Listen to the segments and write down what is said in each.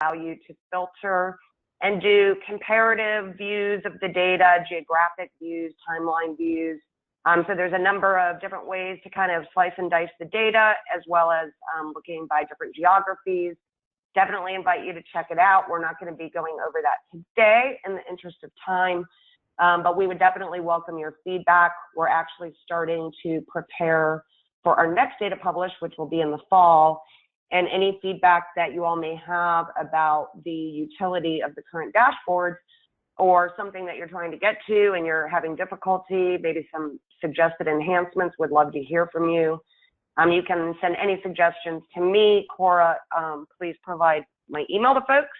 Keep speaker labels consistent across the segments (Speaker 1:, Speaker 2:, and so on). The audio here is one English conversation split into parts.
Speaker 1: allow you to filter and do comparative views of the data, geographic views, timeline views. So there's a number of different ways to kind of slice and dice the data, as well as looking by different geographies. Definitely invite you to check it out. We're not going to be going over that today in the interest of time, but we would definitely welcome your feedback. We're actually starting to prepare for our next data publish, which will be in the fall, and any feedback that you all may have about the utility of the current dashboards, or something that you're trying to get to and you're having difficulty, maybe some suggested enhancements, would love to hear from you. You can send any suggestions to me, Cora. Please provide my email to folks.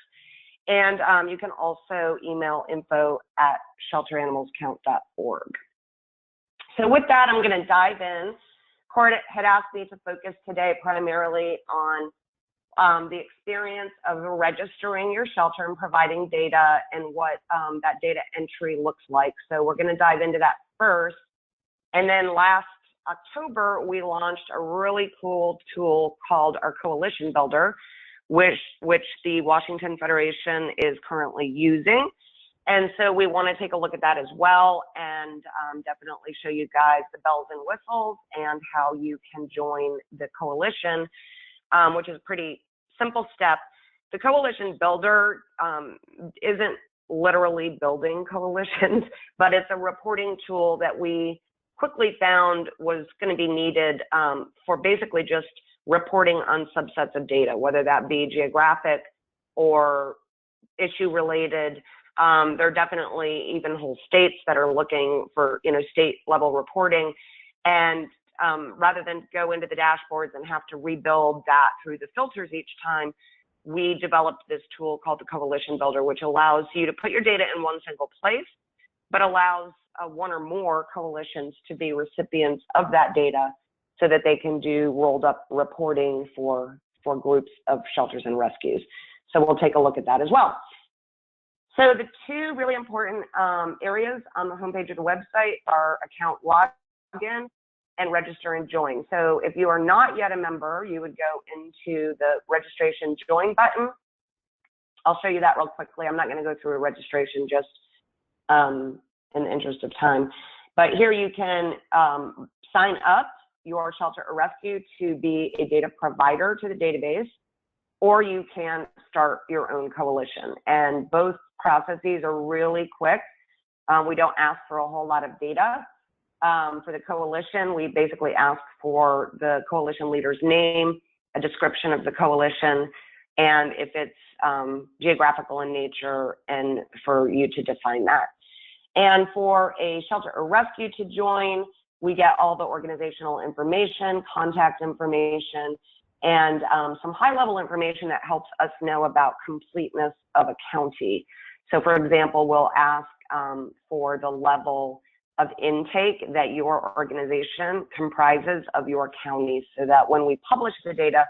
Speaker 1: And you can also email info@shelteranimalscount.org. So with that, I'm going to dive in. Cora had asked me to focus today primarily on the experience of registering your shelter and providing data, and what that data entry looks like. So we're going to dive into that first. And then last October, we launched a really cool tool called our Coalition Builder, which the Washington Federation is currently using. And so we want to take a look at that as well, and definitely show you guys the bells and whistles and how you can join the coalition, which is a pretty simple step. The Coalition Builder isn't literally building coalitions, but it's a reporting tool that we quickly found was going to be needed for basically just reporting on subsets of data, whether that be geographic or issue related. There are definitely even whole states that are looking for, state level reporting. And rather than go into the dashboards and have to rebuild that through the filters each time, we developed this tool called the Coalition Builder, which allows you to put your data in one single place, but allows one or more coalitions to be recipients of that data, so that they can do rolled up reporting for groups of shelters and rescues. So we'll take a look at that as well. So the two really important areas on the homepage of the website are account login and register and join. So if you are not yet a member, you would go into the registration join button. I'll show you that real quickly. I'm not going to go through a registration just in the interest of time. But here you can sign up your shelter or rescue to be a data provider to the database, or you can start your own coalition. And both processes are really quick. We don't ask for a whole lot of data. For the coalition, we basically ask for the coalition leader's name, a description of the coalition, and if it's geographical in nature, and for you to define that. And for a shelter or rescue to join, we get all the organizational information, contact information, and some high-level information that helps us know about completeness of a county. So, for example, we'll ask for the level of intake that your organization comprises of your county, so that when we publish the data,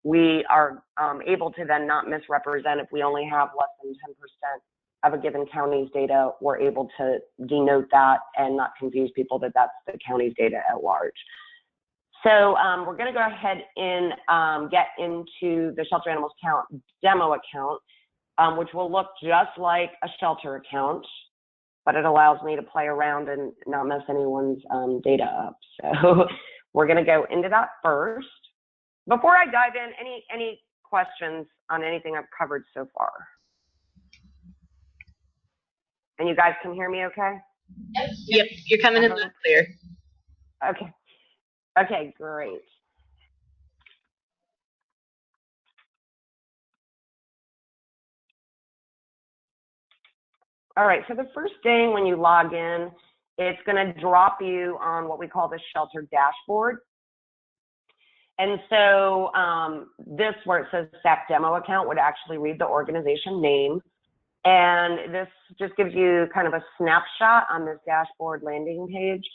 Speaker 1: we are able to then not misrepresent. If we only have less than 10% of a given county's data, we're able to denote that and not confuse people that that's the county's data at large. So we're going to go ahead and get into the Shelter Animals Count demo account, which will look just like a shelter account, but it allows me to play around and not mess anyone's data up. So we're going to go into that first. Before I dive in, any questions on anything I've covered so far? And you guys can hear me okay?
Speaker 2: Yep, you're coming in loud and clear.
Speaker 1: Okay. Okay, great. All right, so the first thing when you log in, it's going to drop you on what we call the shelter dashboard. And so this, where it says SAC demo account, would actually read the organization name. And this just gives you kind of a snapshot on this dashboard landing page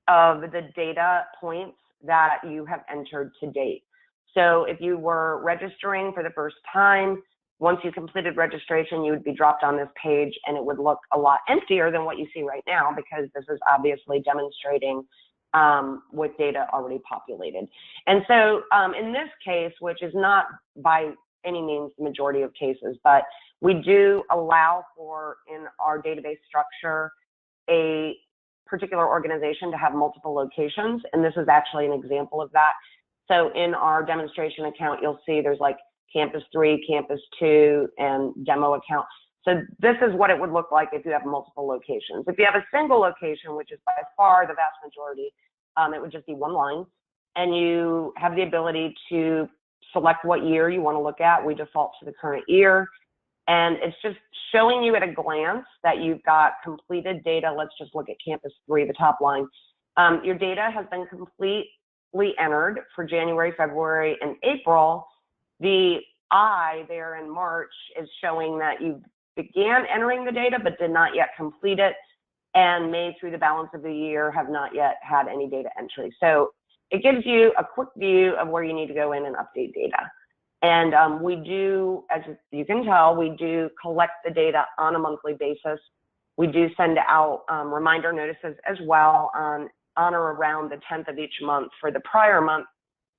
Speaker 1: of the data points that you have entered to date. So if you were registering for the first time, once you completed registration, you would be dropped on this page, and it would look a lot emptier than what you see right now, because this is obviously demonstrating with data already populated. And so in this case, which is not by any means the majority of cases, but we do allow for, in our database structure, a particular organization to have multiple locations, and this is actually an example of that. So in our demonstration account, you'll see there's like Campus 3, Campus 2, and demo account. So this is what it would look like if you have multiple locations. If you have a single location, which is by far the vast majority, it would just be one line, and you have the ability to select what year you want to look at. We default to the current year, and it's just showing you at a glance that you've got completed data. Let's just look at Campus 3, the top line. Your data has been completely entered for January, February, and April. The I there in March is showing that you began entering the data but did not yet complete it, and May through the balance of the year have not yet had any data entry. So it gives you a quick view of where you need to go in and update data. And we do, as you can tell, we do collect the data on a monthly basis. We do send out reminder notices as well on or around the 10th of each month for the prior month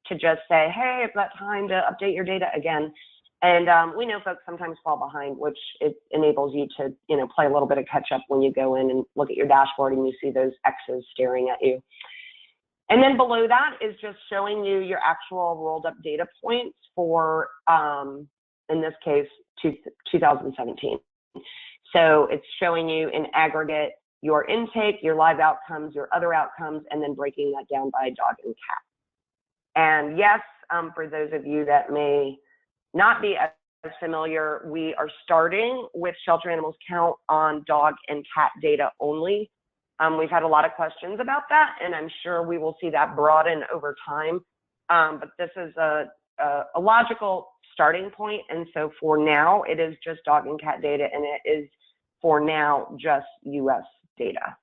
Speaker 1: to just say, hey, it's that time to update your data again. And we know folks sometimes fall behind, which it enables you to, play a little bit of catch up when you go in and look at your dashboard and you see those X's staring at you. And then below that is just showing you your actual rolled up data points for, in this case, 2017. So it's showing you in aggregate your intake, your live outcomes, your other outcomes, and then breaking that down by dog and cat. And yes, for those of you that may not be as familiar, we are starting with shelter animals count on dog and cat data only. We've had a lot of questions about that, and I'm sure we will see that broaden over time. But this is a logical starting point, and so for now, it is just dog and cat data, and it is for now just U.S. data.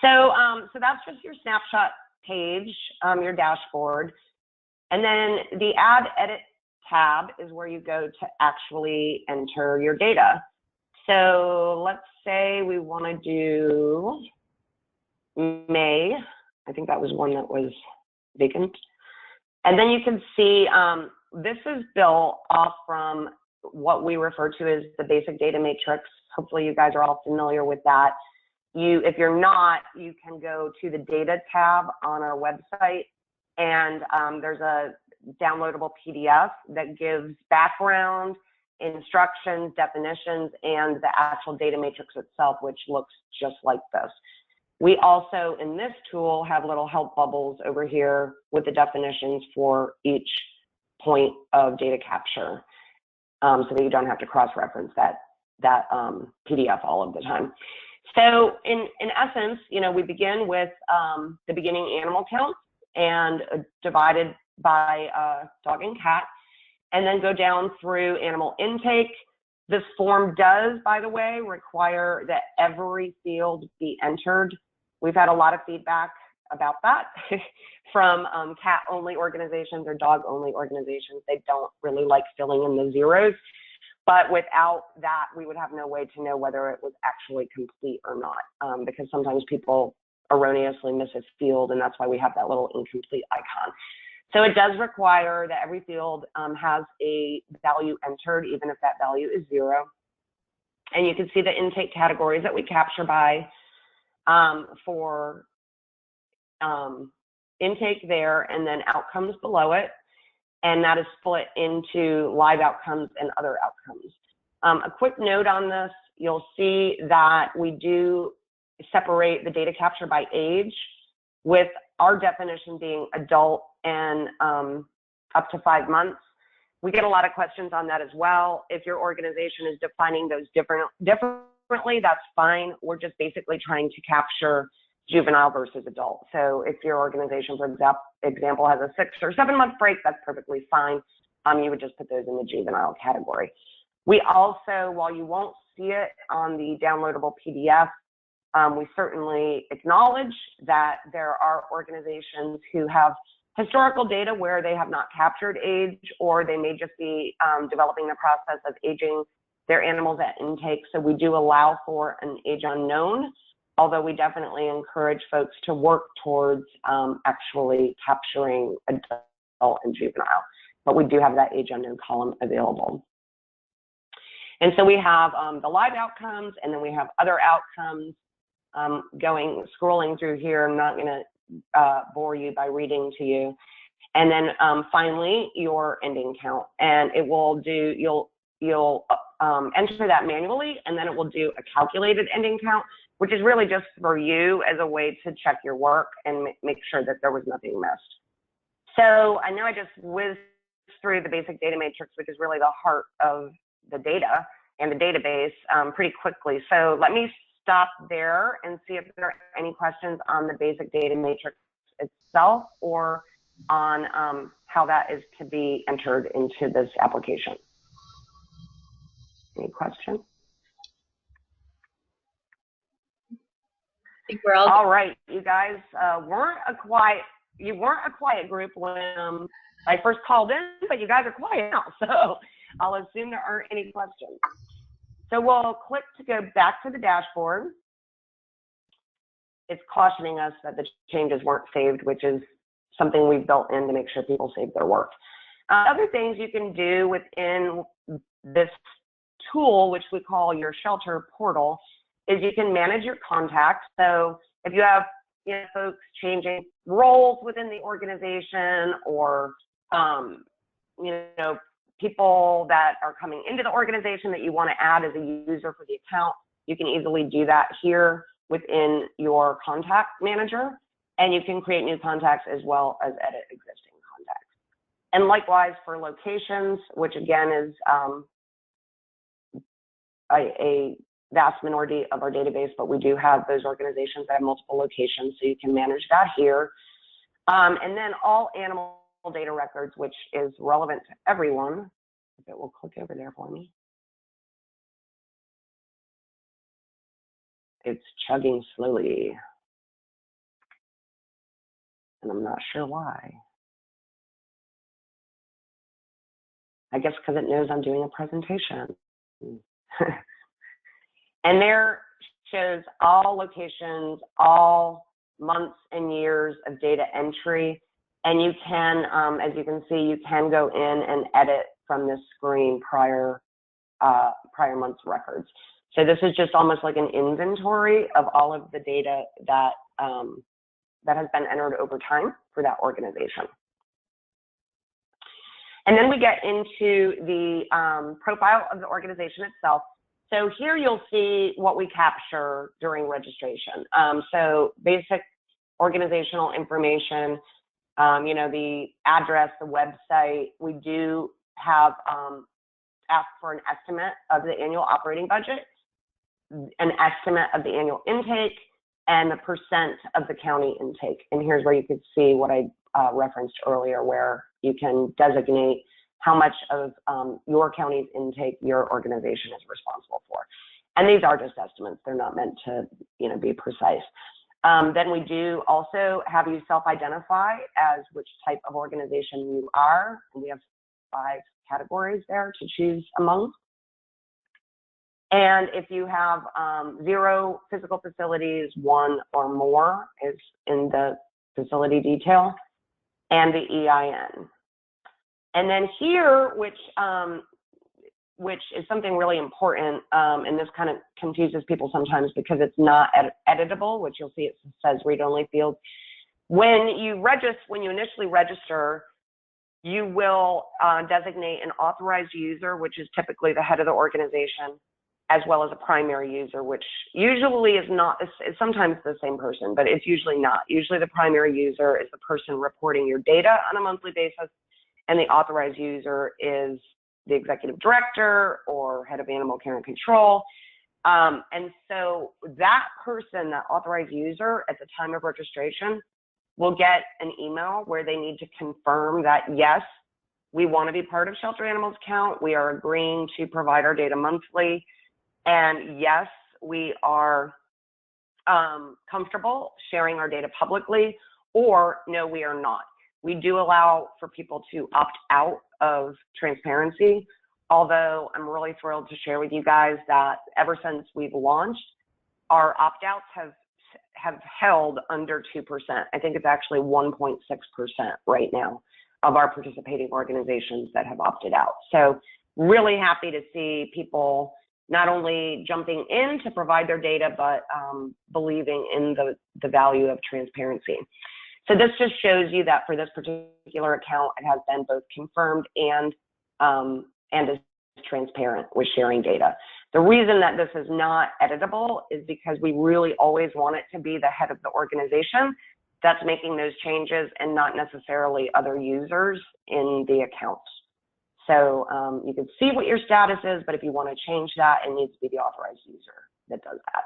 Speaker 1: So, so that's just your snapshot page, your dashboard. And then the Add Edit tab is where you go to actually enter your data. So let's say we want to do May. I think that was one that was vacant. And then you can see this is built off from what we refer to as the basic data matrix. Hopefully you guys are all familiar with that. If you're not, you can go to the data tab on our website, and there's a downloadable PDF that gives background, instructions, definitions, and the actual data matrix itself, which looks just like this. We also, in this tool, have little help bubbles over here with the definitions for each point of data capture, so that you don't have to cross-reference that PDF all of the time. So in essence, we begin with the beginning animal count and divided by dog and cat, and then go down through animal intake. This form does, by the way, require that every field be entered. We've had a lot of feedback about that from cat-only organizations or dog-only organizations. They don't really like filling in the zeros. But without that, we would have no way to know whether it was actually complete or not, because sometimes people erroneously miss a field, and that's why we have that little incomplete icon. So it does require that every field has a value entered, even if that value is 0. And you can see the intake categories that we capture by for intake there, and then outcomes below it. And that is split into live outcomes and other outcomes. A quick note on this, you'll see that we do separate the data capture by age, with our definition being adult and up to 5 months. We get a lot of questions on that as well. If your organization is defining those differently, that's fine. We're just basically trying to capture juvenile versus adult. So if your organization, for example, has a 6 or 7 month break, that's perfectly fine. You would just put those in the juvenile category. We also, while you won't see it on the downloadable PDF, we certainly acknowledge that there are organizations who have historical data where they have not captured age, or they may just be developing the process of aging their animals at intake. So we do allow for an age unknown, although we definitely encourage folks to work towards actually capturing adult and juvenile. but we do have that age unknown column available. And so we have the live outcomes, and then we have other outcomes. Scrolling through here, I'm not going to bore you by reading to you. And then finally, your ending count, and it will do, you'll enter that manually, and then it will do a calculated ending count, which is really just for you as a way to check your work and make sure that there was nothing missed. So I know I just whizzed through the basic data matrix, which is really the heart of the data and the database pretty quickly. So let me stop there and see if there are any questions on the basic data matrix itself or on how that is to be entered into this application. Any questions?
Speaker 2: I think we're all
Speaker 1: right, you guys weren't a quiet group when I first called in, but you guys are quiet now, so I'll assume there aren't any questions. So we'll click to go back to the dashboard. It's cautioning us that the changes weren't saved, which is something we've built in to make sure people save their work. Other things you can do within this tool, which we call your shelter portal, is you can manage your contacts. So if you have folks changing roles within the organization, or people that are coming into the organization that you want to add as a user for the account, you can easily do that here within your contact manager, and you can create new contacts as well as edit existing contacts. And likewise for locations, which again is a vast minority of our database, but we do have those organizations that have multiple locations, so you can manage that here. And then all animal data records, which is relevant to everyone. If it will click over there for me. It's chugging slowly, and I'm not sure why. I guess because it knows I'm doing a presentation. And there shows all locations, all months and years of data entry. And you can, as you can see, you can go in and edit from this screen prior month's records. So this is just almost like an inventory of all of the data that, that has been entered over time for that organization. And then we get into the profile of the organization itself. So here you'll see what we capture during registration. So basic organizational information, the address, the website. We do have asked for an estimate of the annual operating budget, an estimate of the annual intake, and the percent of the county intake. And here's where you could see what I referenced earlier, where you can designate how much of your county's intake your organization is responsible for. And these are just estimates. They're not meant to be precise. Then we do also have you self-identify as which type of organization you are. And we have 5 categories there to choose among. And if you have 0 physical facilities, 1 or more is in the facility detail, and the EIN. And then here, which is something really important, and this kind of confuses people sometimes because it's not editable, which you'll see it says read-only field. When you initially register, you will designate an authorized user, which is typically the head of the organization, as well as a primary user, which usually is not, it's sometimes the same person, but it's usually not. Usually the primary user is the person reporting your data on a monthly basis, and the authorized user is the executive director or head of animal care and control. And so that person, that authorized user at the time of registration, will get an email where they need to confirm that, yes, we want to be part of Shelter Animals Count. We are agreeing to provide our data monthly. And yes, we are comfortable sharing our data publicly, or no, we are not. We do allow for people to opt out of transparency, although I'm really thrilled to share with you guys that ever since we've launched, our opt-outs have held under 2%. I think it's actually 1.6% right now. of our participating organizations that have opted out. So really happy to see people not only jumping in to provide their data, but believing in the value of transparency. So this just shows you that for this particular account, it has been both confirmed and is transparent with sharing data. The reason that this is not editable is because we really always want it to be the head of the organization that's making those changes and not necessarily other users in the account. So you can see what your status is, but if you want to change that, it needs to be the authorized user that does that.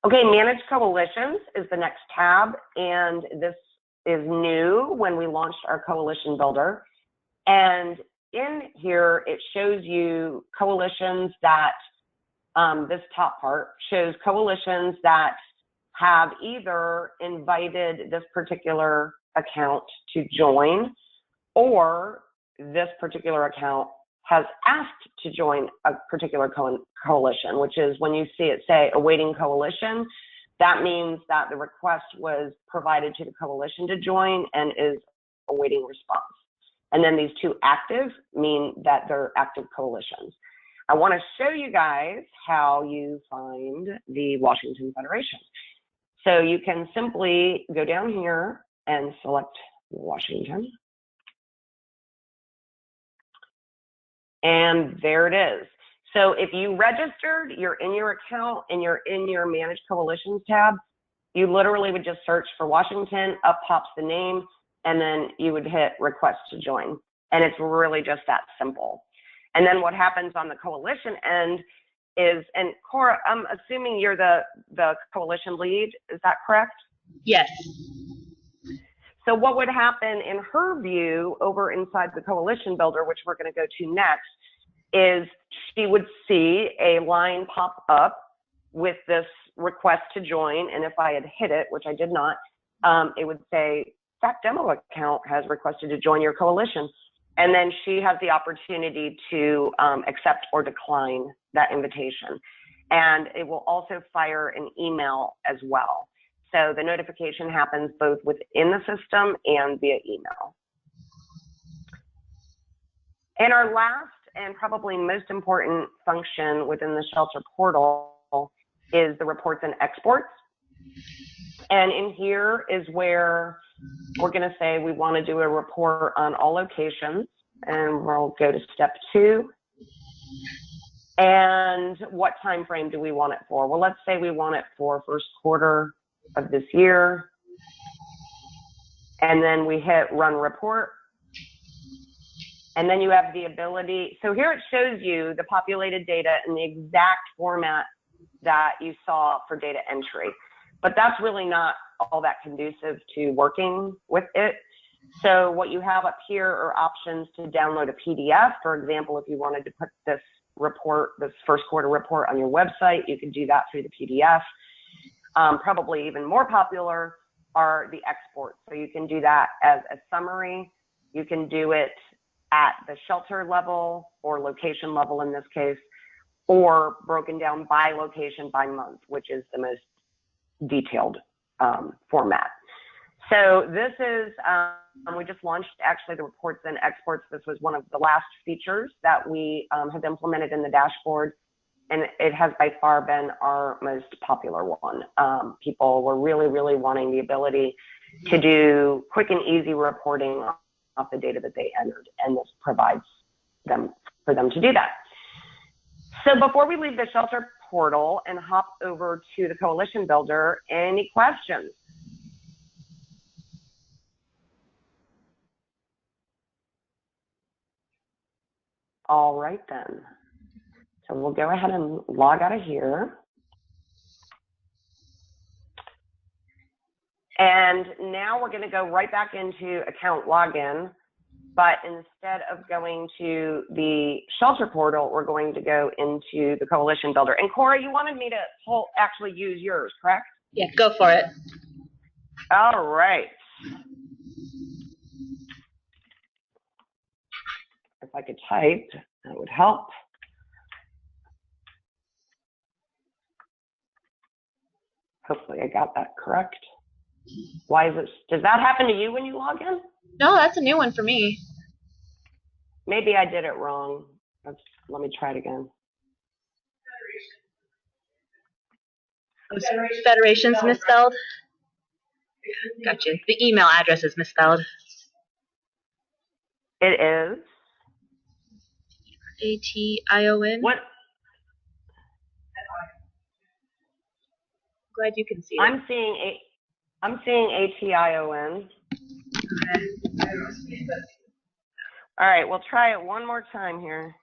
Speaker 1: Okay, Manage Coalitions is the next tab, and this is new when we launched our Coalition Builder. And in here, it shows you coalitions that, this top part shows coalitions that have either invited this particular account to join, or this particular account has asked to join a particular coalition, which is when you see it say awaiting coalition, that means that the request was provided to the coalition to join and is awaiting response. And then these two active mean that they're active coalitions. I want to show you guys how you find the Washington Federation. So you can simply go down here and select Washington. And there it is. So if you registered, you're in your account and you're in your Manage Coalitions tab, you literally would just search for Washington, up pops the name, and then you would hit Request to Join. And it's really just that simple. And then what happens on the coalition end is, and Cora, I'm assuming you're the coalition lead, is that correct?
Speaker 2: Yes.
Speaker 1: So what would happen in her view over inside the Coalition Builder, which we're going to go to next, is she would see a line pop up with this request to join. And if I had hit it, which I did not, it would say, that demo account has requested to join your coalition. And then she has the opportunity to accept or decline that invitation. And it will also fire an email as well. So the notification happens both within the system and via email. And our last and probably most important function within the shelter portal is the reports and exports. And in here is where we're going to say we want to do a report on all locations, and we'll go to step 2. And what time frame do we want it for? Well, let's say we want it for first quarter of this year, and then we hit Run Report, and then you have the ability. So here it shows you the populated data in the exact format that you saw for data entry, but that's really not all that conducive to working with it. So what you have up here are options to download a PDF. For example, if you wanted to put this report, this first quarter report on your website, you can do that through the PDF. Probably even more popular are the exports. So you can do that as a summary. You can do it at the shelter level or location level in this case, or broken down by location by month, which is the most detailed format. So this is, we just launched actually the reports and exports. This was one of the last features that we have implemented in the dashboard, and it has by far been our most popular one. People were really, really wanting the ability to do quick and easy reporting off the data that they entered, and this provides for them to do that. So before we leave the shelter portal and hop over to the Coalition Builder, any questions? All right then. So we'll go ahead and log out of here. And now we're going to go right back into account login, but instead of going to the shelter portal, we're going to go into the Coalition Builder. And Cora, you wanted me to actually use yours, correct?
Speaker 2: Yeah, go for it.
Speaker 1: All right. If I could type, that would help. Hopefully I got that correct. Why is it, does that happen to you when you log in?
Speaker 2: No, that's a new one for me.
Speaker 1: Maybe I did it wrong. Let me try it again.
Speaker 2: Federation's misspelled? Gotcha. The email address is misspelled.
Speaker 1: It is.
Speaker 2: A-T-I-O-N?
Speaker 1: What?
Speaker 2: Glad you can see it.
Speaker 1: I'm seeing A-T-I-O-N.
Speaker 2: Okay.
Speaker 1: All right, we'll try it one more time here.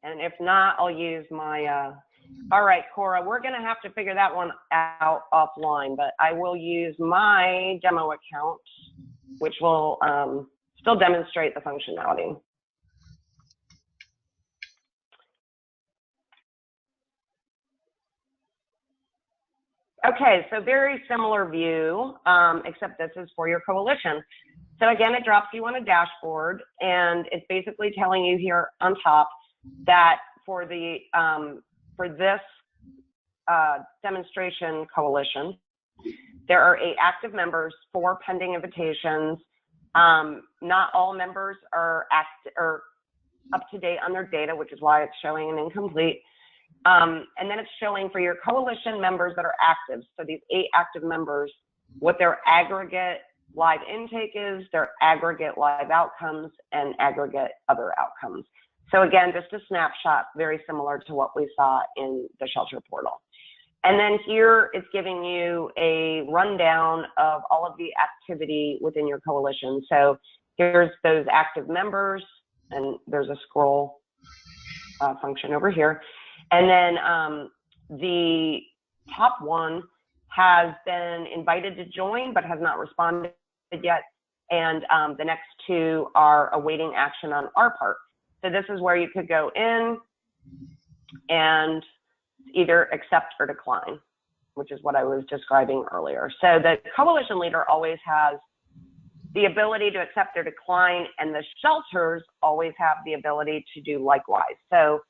Speaker 1: And if not, I'll use my, all right, Cora, we're gonna have to figure that one out offline, but I will use my demo account, which will still demonstrate the functionality. Okay, so very similar view, except this is for your coalition. So again, it drops you on a dashboard, and it's basically telling you here on top that for the for this demonstration coalition, there are 8 active members, 4 pending invitations. Not all members are up to date on their data, which is why it's showing an incomplete. And then it's showing for your coalition members that are active. So these 8 active members, what their aggregate live intake is, their aggregate live outcomes, and aggregate other outcomes. So again, just a snapshot, very similar to what we saw in the shelter portal. And then here it's giving you a rundown of all of the activity within your coalition. So here's those active members, and there's a scroll function over here. And then the top one has been invited to join, but has not responded yet. And the next 2 are awaiting action on our part. So this is where you could go in and either accept or decline, which is what I was describing earlier. So the coalition leader always has the ability to accept or decline, and the shelters always have the ability to do likewise. So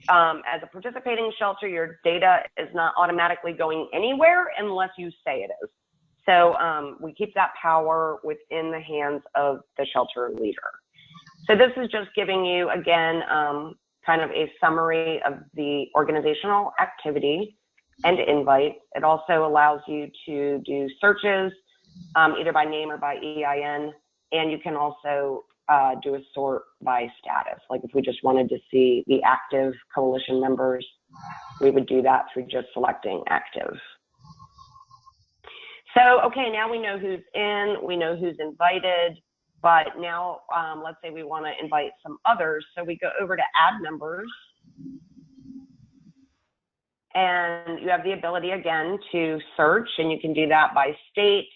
Speaker 1: as a participating shelter, your data is not automatically going anywhere unless you say it is. So we keep that power within the hands of the shelter leader. So this is just giving you, again, kind of a summary of the organizational activity and invite. It also allows you to do searches, either by name or by EIN, and you can also do a sort by status. Like if we just wanted to see the active coalition members, we would do that through just selecting active. So, okay, now we know who's in, we know who's invited, but now let's say we want to invite some others. So we go over to add members, and you have the ability again to search, and you can do that by state,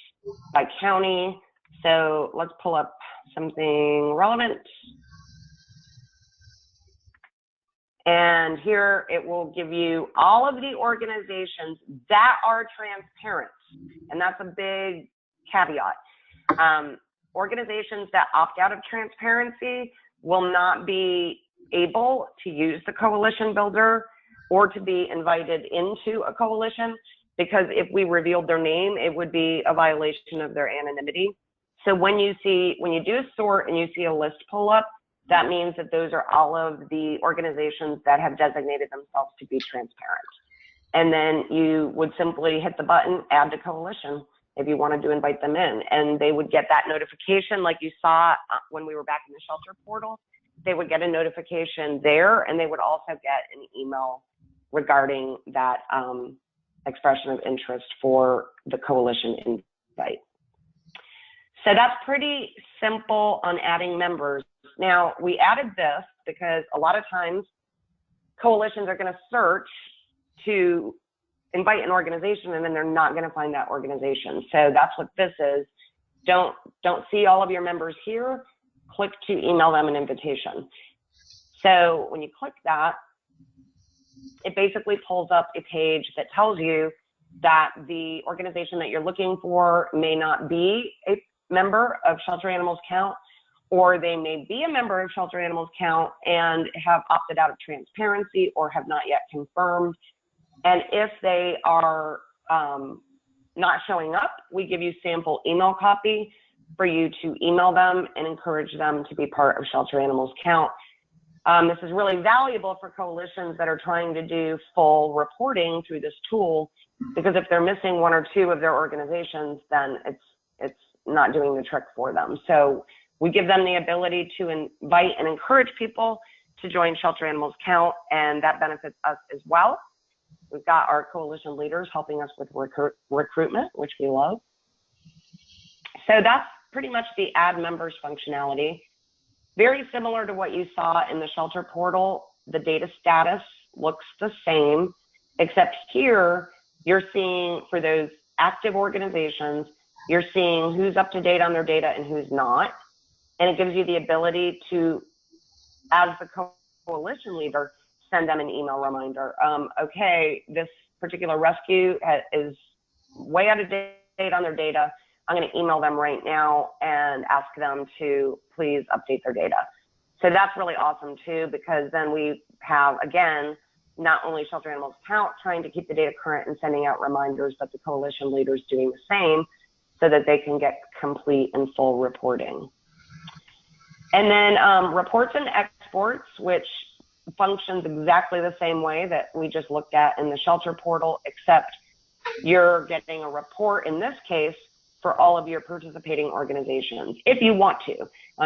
Speaker 1: by county. So let's pull up something relevant. And here it will give you all of the organizations that are transparent. And that's a big caveat. Organizations that opt out of transparency will not be able to use the coalition builder or to be invited into a coalition, because if we revealed their name, it would be a violation of their anonymity. So when you do a sort and you see a list pull up, that means that those are all of the organizations that have designated themselves to be transparent. And then you would simply hit the button, add to coalition, if you wanted to invite them in. And they would get that notification like you saw when we were back in the shelter portal. They would get a notification there, and they would also get an email regarding that expression of interest for the coalition invite. So that's pretty simple on adding members. Now, we added this because a lot of times coalitions are going to search to invite an organization, and then they're not going to find that organization. So that's what this is. Don't see all of your members here. Click to email them an invitation. So when you click that, it basically pulls up a page that tells you that the organization that you're looking for may not be a member of Shelter Animals Count, or they may be a member of Shelter Animals Count and have opted out of transparency or have not yet confirmed. And if they are not showing up, we give you sample email copy for you to email them and encourage them to be part of Shelter Animals Count. This is really valuable for coalitions that are trying to do full reporting through this tool, because if they're missing one or two of their organizations, then it's not doing the trick for them. So we give them the ability to invite and encourage people to join Shelter Animals Count, and that benefits us as well. We've got our coalition leaders helping us with recruitment, which we love. So that's pretty much the add members functionality. Very similar to what you saw in the shelter portal, the data status looks the same, except here you're seeing for those active organizations, you're seeing who's up to date on their data and who's not. And it gives you the ability to, as the coalition leader, send them an email reminder. Okay, this particular rescue is way out of date on their data. I'm going to email them right now and ask them to please update their data. So that's really awesome too, because then we have, again, not only Shelter Animals Count trying to keep the data current and sending out reminders, but the coalition leaders doing the same so that they can get complete and full reporting. And then reports and exports, which functions exactly the same way that we just looked at in the shelter portal, except you're getting a report in this case for all of your participating organizations. If you want to,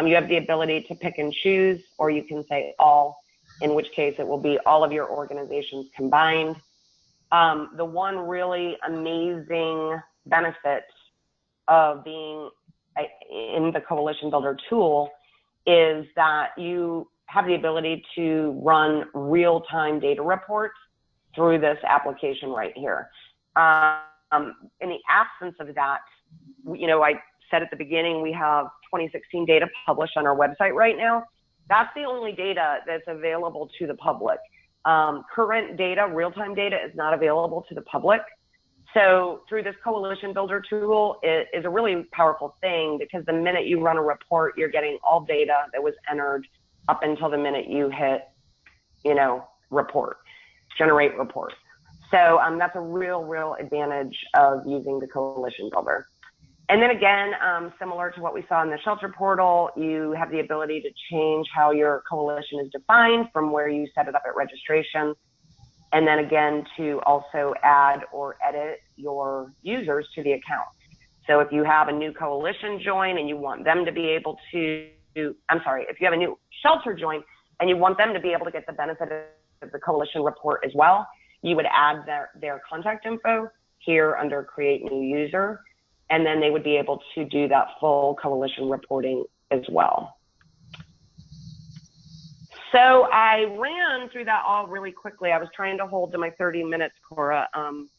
Speaker 1: you have the ability to pick and choose, or you can say all, in which case it will be all of your organizations combined. The one really amazing benefit of being in the Coalition Builder tool is that you have the ability to run real-time data reports through this application right here. In the absence of that, you know, I said at the beginning, we have 2016 data published on our website right now. That's the only data that's available to the public. Current data, real-time data, is not available to the public. So through this Coalition Builder tool, it is a really powerful thing, because the minute you run a report, you're getting all data that was entered up until the minute you hit, you know, report, generate report. So that's a real advantage of using the Coalition Builder. And then again, similar to what we saw in the shelter portal, you have the ability to change how your coalition is defined from where you set it up at registration. And then again, to also add or edit your users to the account. So if you have a new coalition join and you want them to be able to, if you have a new shelter join and you want them to be able to get the benefit of the coalition report as well, you would add their contact info here under create new user, and then they would be able to do that full coalition reporting as well. So I ran through that all really quickly. I was trying to hold to my 30 minutes, Cora.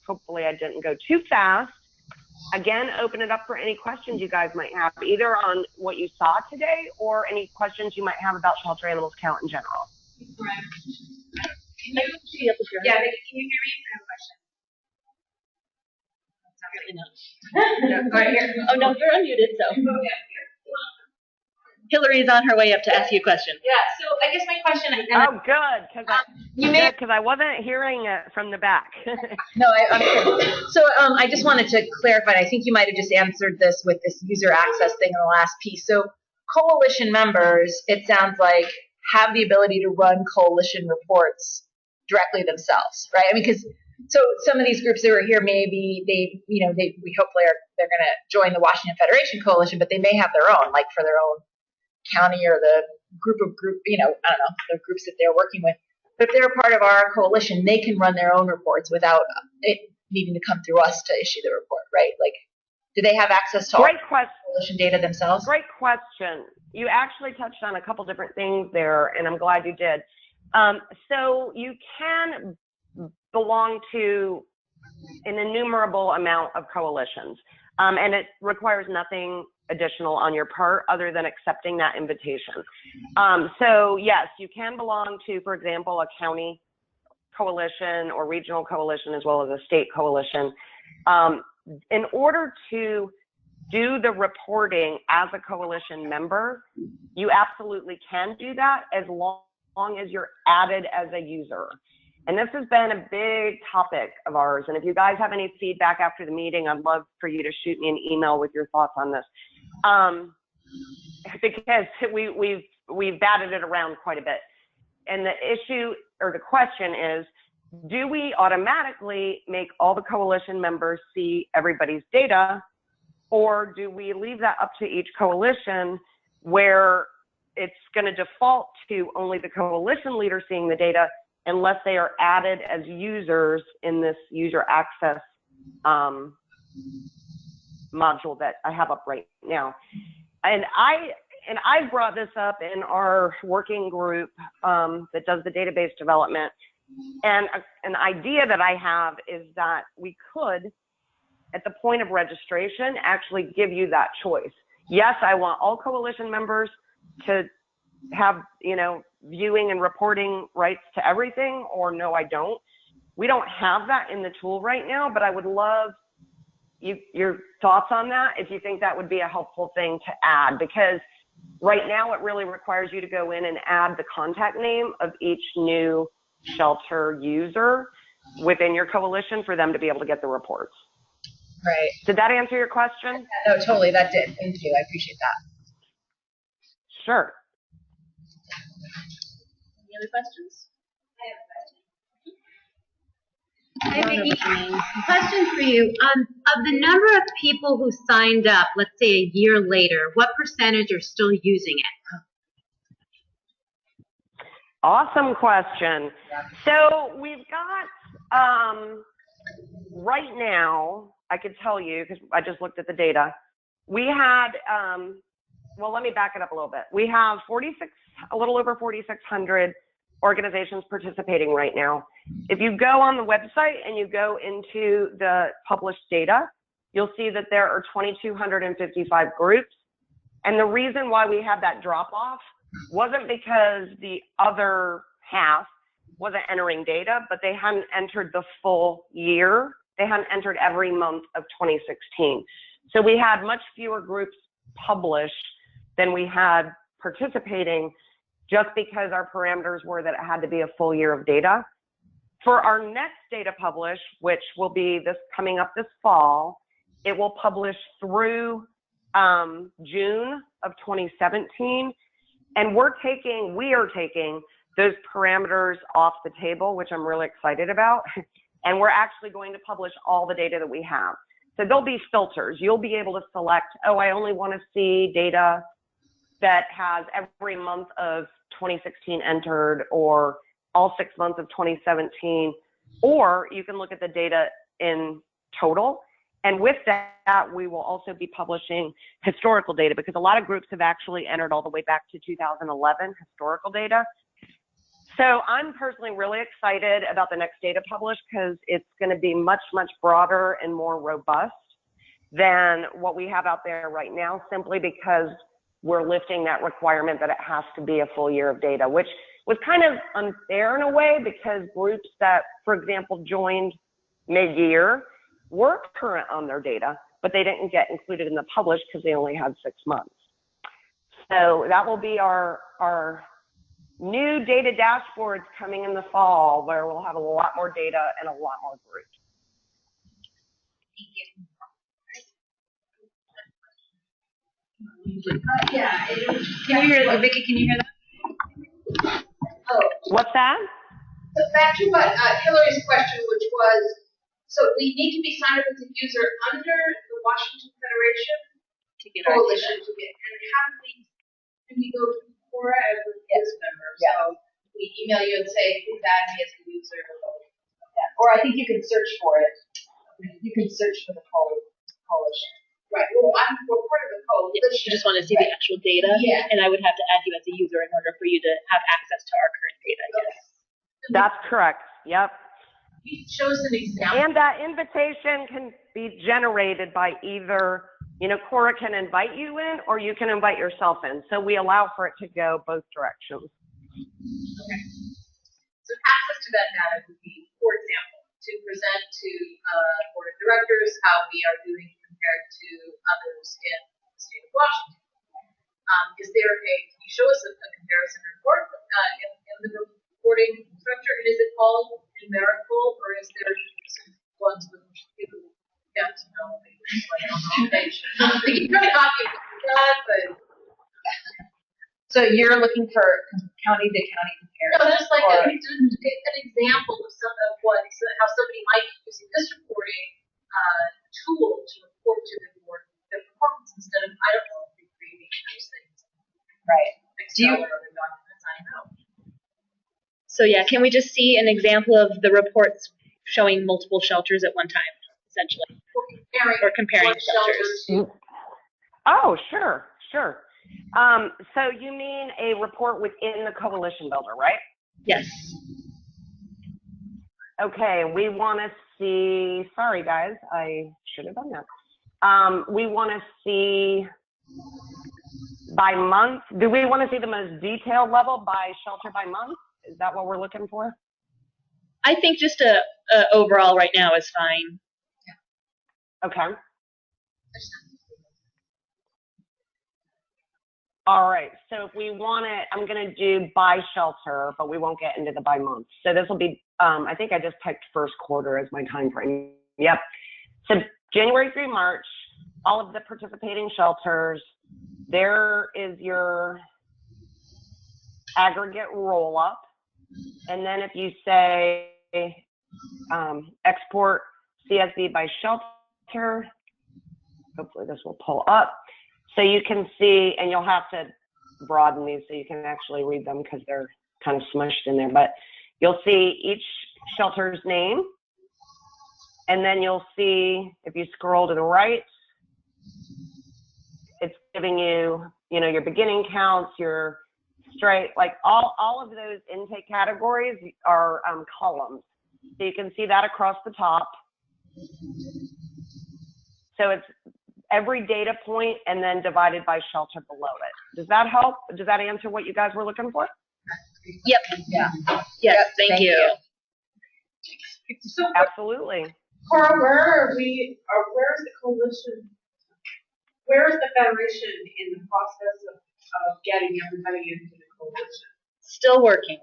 Speaker 1: Hopefully I didn't go too fast. Again, open it up for any questions you guys might have, either on what you saw today or any questions you might have about Shelter Animals Count in general.
Speaker 2: Yeah, Vicki, can you hear me? I have a question. No. Right here. Oh no, you're unmuted, so. Hillary's on her way up to ask you a question. Yeah, so I guess my question.
Speaker 1: Oh, good, because I wasn't hearing it from the back.
Speaker 2: No, I'm sure. So I just wanted to clarify. I think you might have just answered this with this user access thing in the last piece. So coalition members, it sounds like, have the ability to run coalition reports directly themselves, right? I mean, because so some of these groups that are here, maybe we hopefully they're going to join the Washington Federation Coalition, but they may have their own, like for their own county or the group, I don't know, the groups that they're working with. But if they're a part of our coalition, they can run their own reports without it needing to come through us to issue the report, right? Like, do they have access to all coalition data themselves?
Speaker 1: Great question. You actually touched on a couple different things there, and I'm glad you did. So you can belong to an innumerable amount of coalitions, and it requires nothing additional on your part other than accepting that invitation. So yes, you can belong to, for example, a county coalition or regional coalition, as well as a state coalition. In order to do the reporting as a coalition member, you absolutely can do that as long as you're added as a user. And this has been a big topic of ours. And if you guys have any feedback after the meeting, I'd love for you to shoot me an email with your thoughts on this. Because we've batted it around quite a bit. And the issue or the question is, do we automatically make all the coalition members see everybody's data, or do we leave that up to each coalition where it's going to default to only the coalition leader seeing the data unless they are added as users in this user access module that I have up right now? And I brought this up in our working group that does the database development. And an idea that I have is that we could, at the point of registration, actually give you that choice. Yes, I want all coalition members to have, viewing and reporting rights to everything, or no, I don't. We don't have that in the tool right now, but I would love your thoughts on that, if you think that would be a helpful thing to add, because right now it really requires you to go in and add the contact name of each new shelter user within your coalition for them to be able to get the reports.
Speaker 2: Right.
Speaker 1: Did that answer your question?
Speaker 2: No, totally, that did. Thank you, I appreciate that.
Speaker 1: Sure.
Speaker 2: Any other questions?
Speaker 3: Hi, Vicki. Question for you. Of the number of people who signed up, let's say a year later, what percentage are still using it?
Speaker 1: Awesome question. So we've got, right now, I could tell you, because I just looked at the data, we had, well, let me back it up a little bit. We have a little over 4,600 organizations participating right now. If you go on the website and you go into the published data, you'll see that there are 2,255 groups. And the reason why we have that drop off wasn't because the other half wasn't entering data, but they hadn't entered the full year. They hadn't entered every month of 2016. So we had much fewer groups published than we had participating, just because our parameters were that it had to be a full year of data. For our next data publish, which will be coming up this fall, it will publish through June of 2017. And we are taking those parameters off the table, which I'm really excited about. And we're actually going to publish all the data that we have. So there'll be filters. You'll be able to select, oh, I only want to see data that has every month of 2016 entered, or all 6 months of 2017, or you can look at the data in total. And with that, we will also be publishing historical data, because a lot of groups have actually entered all the way back to 2011 historical data. So I'm personally really excited about the next data publish, because it's going to be much, much broader and more robust than what we have out there right now, simply because we're lifting that requirement that it has to be a full year of data, which was kind of unfair in a way, because groups that, for example, joined mid-year were current on their data, but they didn't get included in the publish because they only had 6 months. So that will be our new data dashboards coming in the fall, where we'll have a lot more data and a lot more groups.
Speaker 3: Thank you.
Speaker 2: Yeah. Can you hear that, Vicki? Can you hear that?
Speaker 4: Oh.
Speaker 1: What's that?
Speaker 4: So back to what Hillary's question, which was, so we need to be signed up as a user under the Washington Federation coalition to get, and how do we go to Cora as a guest member?
Speaker 2: Yeah.
Speaker 4: So we email you and say, please add me as a user.
Speaker 2: Yeah. Or I think you can search for it. You can search for the coalition.
Speaker 4: Right. Well, we're part of the coalition.
Speaker 5: You just want to see the actual data, and I would have to add you as a user in order for you to have access to our current data. Yes.
Speaker 1: That's correct. Yep.
Speaker 4: You chose an example.
Speaker 1: And that invitation can be generated by either, Cora can invite you in, or you can invite yourself in. So we allow for it to go both directions.
Speaker 4: Okay. So access to that data would be, for example, to present to board of directors how we are doing compared to others in the state of Washington. Can you show us a comparison report in the reporting structure? And is it all
Speaker 2: So you're looking for county to county comparison?
Speaker 4: No, there's like an example of how somebody might be using this reporting tool to report to the board their performance instead of, I don't know, creating those things.
Speaker 2: Right.
Speaker 4: Excel or other documents, I know.
Speaker 5: So yeah, can we just see an example of the reports showing multiple shelters at one time, essentially? Or comparing shelters.
Speaker 1: Oh, sure. So you mean a report within the coalition builder, right?
Speaker 5: Yes.
Speaker 1: Okay, we want to see, sorry guys, I should have done that. We want to see by month. Do we want to see the most detailed level by shelter by month? Is that what we're looking for?
Speaker 5: I think just a overall right now is fine.
Speaker 1: Okay. All right, so if we want it, I'm going to do by shelter, but we won't get into the by month. So this will be, I think I just picked first quarter as my time frame. Yep. So January through March, all of the participating shelters, there is your aggregate roll up. And then if you say export CSV by shelter, hopefully this will pull up. So you can see, and you'll have to broaden these so you can actually read them because they're kind of smushed in there, but you'll see each shelter's name, and then you'll see, if you scroll to the right, it's giving you, your beginning counts, your straight, like all of those intake categories are columns. So you can see that across the top. So it's every data point and then divided by shelter below it. Does that help? Does that answer what you guys were looking for?
Speaker 5: Yep. Yeah. Yes, thank you.
Speaker 4: So,
Speaker 1: absolutely.
Speaker 6: Cora, where is the coalition? Where is the federation in the process of getting everybody into the coalition?
Speaker 5: Still working.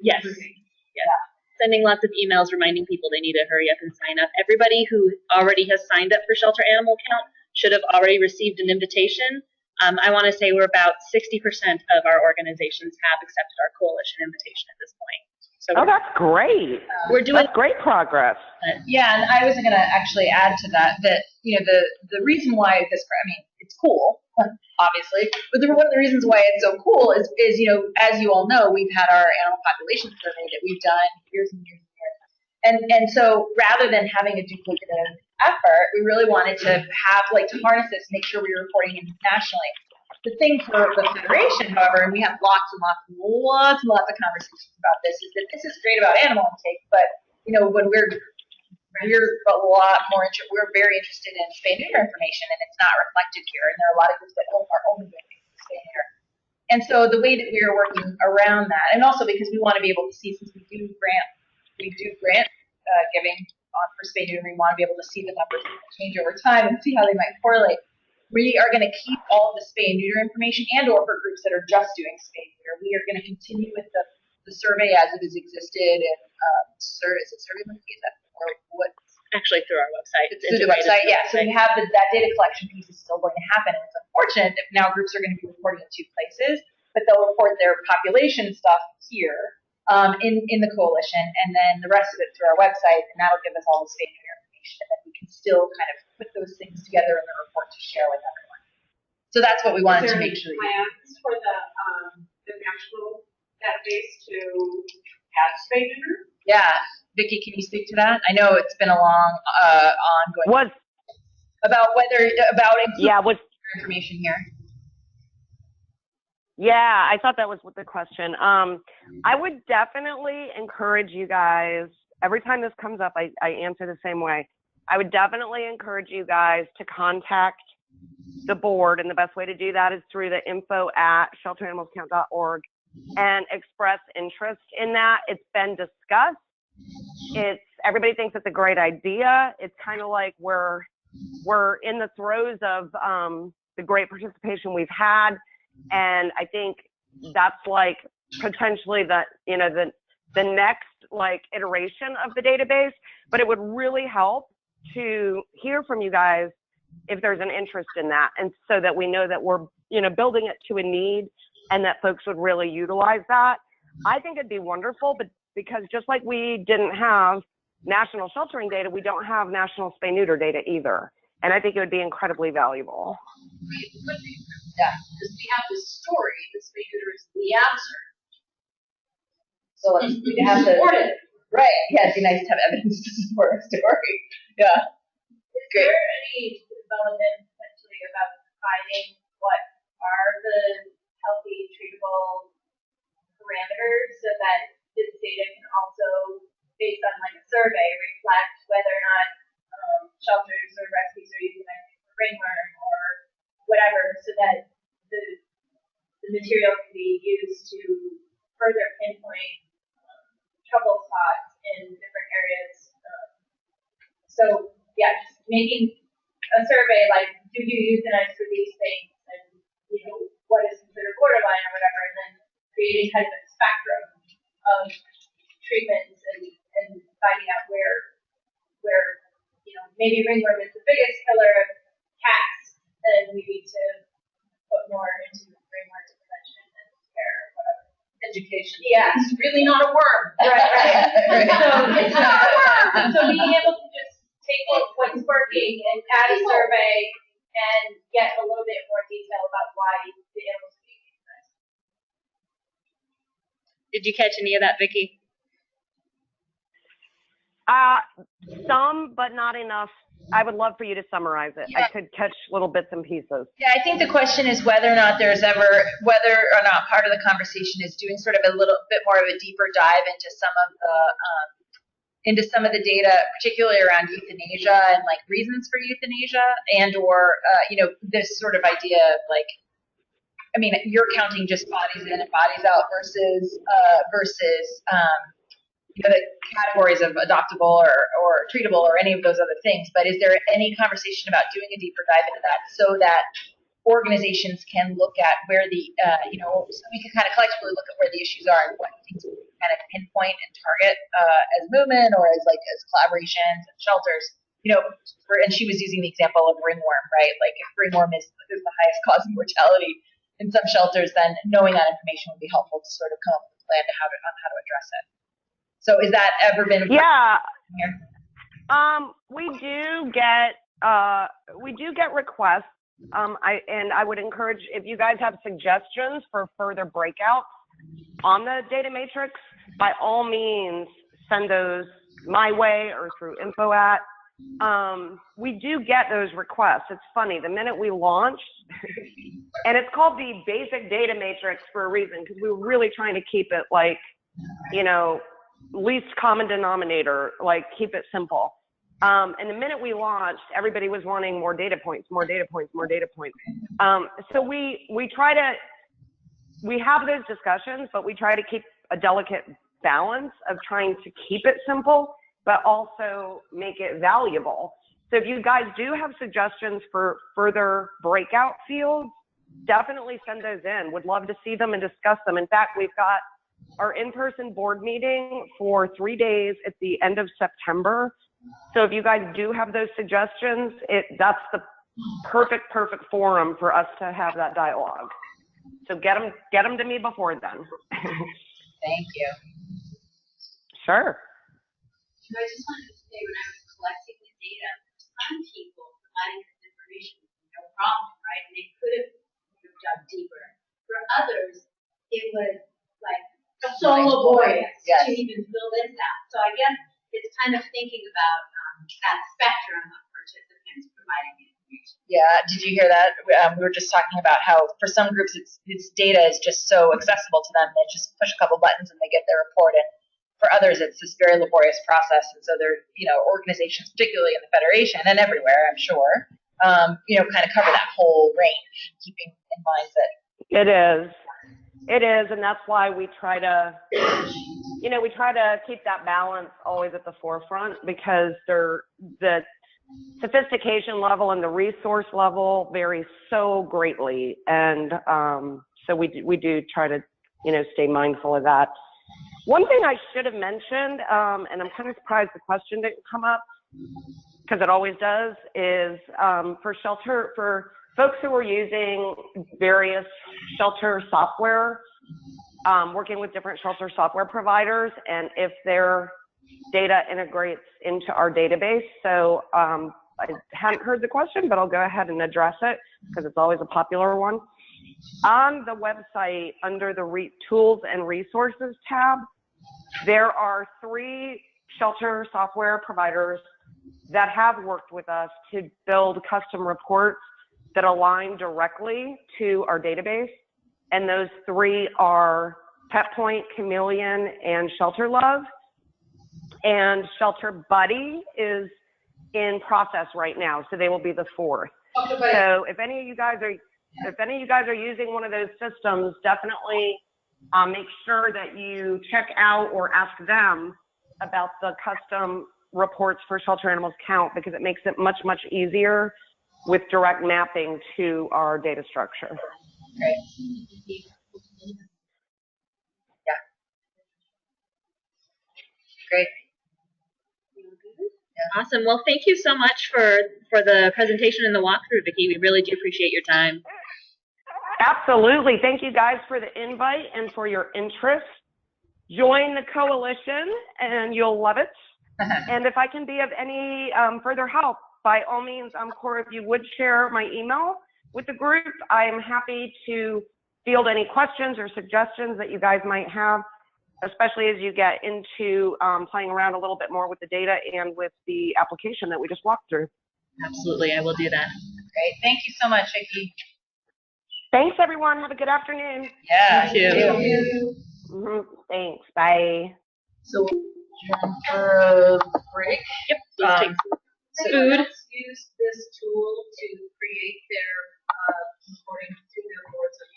Speaker 5: Yes.
Speaker 6: Yeah.
Speaker 5: Sending lots of emails reminding people they need to hurry up and sign up. Everybody who already has signed up for Shelter Animal Count should have already received an invitation. I want to say we're about 60% of our organizations have accepted our coalition invitation at this point. So
Speaker 1: that's great.
Speaker 5: We're doing
Speaker 1: great progress.
Speaker 2: Yeah, and I was going to actually add to that the reason why it's cool, obviously, but one of the reasons why it's so cool is as you all know, we've had our animal population survey that we've done years and years and years. And so rather than having a duplicative effort, we really wanted to have, to harness this, make sure we were reporting internationally. The thing for the Federation, however, and we have lots and lots of conversations about this, is that this is great about animal intake, but, when we're a lot more we're very interested in spay neuter information, and it's not reflected here, and there are a lot of groups that are only doing spay neuter. And so the way that we are working around that, and also because we want to be able to see, since we do grant giving for spay neuter, we want to be able to see the numbers change over time and see how they might correlate. We are going to keep all of the spay and neuter information, and or for groups that are just doing spay and neuter. We are going to continue with the survey as it has existed, and is it SurveyMonkey? Is that or what?
Speaker 5: Actually, through our website.
Speaker 2: It's through the website, yeah. So we have that data collection piece is still going to happen, and it's unfortunate that now groups are going to be reporting in two places, but they'll report their population stuff here in the coalition, and then the rest of it through our website, and that'll give us all the spay and neuter information, and then we can still kind of put those things together in the report to share with everyone. So that's what we wanted to make sure.
Speaker 6: Plans for the national database to have spay neuter?
Speaker 2: Yeah. Vicki, can you speak to that? I know it's been a long, ongoing. About including information here.
Speaker 1: Yeah, I thought that was the question. I would definitely encourage you guys, every time this comes up, I answer the same way. I would definitely encourage you guys to contact the board, and the best way to do that is through the info@shelteranimalscount.org and express interest in that. It's been discussed. Everybody thinks it's a great idea. It's kind of like we're in the throes of the great participation we've had, and I think that's potentially the next iteration of the database. But it would really help to hear from you guys if there's an interest in that, and so that we know that we're building it to a need and that folks would really utilize that. I think it'd be wonderful, but because just like we didn't have national sheltering data, we don't have national spay-neuter data either. And I think it would be incredibly valuable.
Speaker 4: Yeah, because we have this story that spay-neuter is the answer.
Speaker 2: So let's we have to
Speaker 4: support it.
Speaker 2: Right. Yeah, it'd be nice to have evidence to support a story. Yeah.
Speaker 4: Is there any development potentially about defining what are the healthy, treatable parameters so that this data can also, based on like a survey, reflect whether or not shelters or rescues are using like ringworm or whatever, so that the material can be used to further pinpoint trouble spots in different areas. So yeah, just making a survey like, do you euthanize for these things, and what is considered borderline or whatever, and then creating kind of a spectrum of treatments and finding out where maybe ringworm is the biggest killer of cats, and we need to put more into ringworm prevention and care or whatever. Education. Yeah, it's really not a worm. Right. So it's not a worm. So being able to just take what's working and add a survey and get a little bit more detail about why the animals are being euthanized.
Speaker 5: Did you catch any of that, Vicki?
Speaker 1: Some, but not enough. I would love for you to summarize it.
Speaker 2: Yeah.
Speaker 1: I could catch little bits and pieces.
Speaker 2: Yeah, I think the question is whether or not part of the conversation is doing sort of a little bit more of a deeper dive into some of the data, particularly around euthanasia and like reasons for euthanasia, and or this sort of idea of like, I mean, you're counting just bodies in and bodies out versus the categories of adoptable or treatable or any of those other things. But is there any conversation about doing a deeper dive into that so that organizations can look at where so we can kind of collectively look at where the issues are and what things we can kind of pinpoint and target as movement or as collaborations and shelters. And she was using the example of ringworm, right? Like if ringworm is the highest cause of mortality in some shelters, then knowing that information would be helpful to sort of come up with a plan on how to address it. So is that ever been?
Speaker 1: Yeah. We do get requests. I would encourage, if you guys have suggestions for further breakouts on the data matrix, by all means send those my way or through info@. We do get those requests. It's funny, the minute we launched, and it's called the basic data matrix for a reason, because we were really trying to keep it least common denominator, keep it simple. And the minute we launched, everybody was wanting more data points. So we have those discussions, but we try to keep a delicate balance of trying to keep it simple, but also make it valuable. So if you guys do have suggestions for further breakout fields, definitely send those in. Would love to see them and discuss them. In fact, we've got our in-person board meeting for 3 days at the end of September. So if you guys do have those suggestions, that's the perfect forum for us to have that dialogue. So get them to me before then.
Speaker 2: Thank you.
Speaker 1: Sure.
Speaker 3: I just wanted to say, when I was collecting the data, some people providing this information was no problem, right? And they could have dug deeper. For others, it was like so laborious to even fill in that. So I guess it's kind of thinking about that spectrum of participants providing the information.
Speaker 2: Yeah, did you hear that? We were just talking about how for some groups its data is just so accessible to them, they just push a couple buttons and they get their report. And for others, it's this very laborious process. And so there, organizations, particularly in the Federation and everywhere, I'm sure, kind of cover that whole range, keeping in mind that
Speaker 1: It is, and that's why we try to, keep that balance always at the forefront, because the sophistication level and the resource level vary so greatly, and so we do try to, stay mindful of that. One thing I should have mentioned, and I'm kind of surprised the question didn't come up, because it always does, is for folks who are using various shelter software, working with different shelter software providers, and if their data integrates into our database. So I hadn't heard the question, but I'll go ahead and address it because it's always a popular one. On the website, under the Tools and Resources tab, there are 3 shelter software providers that have worked with us to build custom reports that align directly to our database. And those 3 are PetPoint, Chameleon, and Shelter Love. And Shelter Buddy is in process right now, so they will be the 4th. So if any of you guys are using one of those systems, definitely make sure that you check out or ask them about the custom reports for shelter animals count, because it makes it much, much easier with direct mapping to our data structure.
Speaker 2: Great. Yeah. Great.
Speaker 5: Awesome. Well, thank you so much for the presentation and the walkthrough, Vicki. We really do appreciate your time.
Speaker 1: Absolutely. Thank you guys for the invite and for your interest. Join the coalition and you'll love it. And if I can be of any further help, by all means, Cora, if you would share my email with the group, I am happy to field any questions or suggestions that you guys might have, especially as you get into playing around a little bit more with the data and with the application that we just walked through.
Speaker 5: Absolutely, I will do that.
Speaker 2: Great. Thank you so much, Vicki.
Speaker 1: Thanks, everyone. Have a good afternoon.
Speaker 2: Yeah.
Speaker 5: You too.
Speaker 1: Thanks. Bye.
Speaker 2: So, for a break.
Speaker 5: Yep. Let's take
Speaker 4: So
Speaker 5: food.
Speaker 4: let's use this tool to create their reporting to their boards of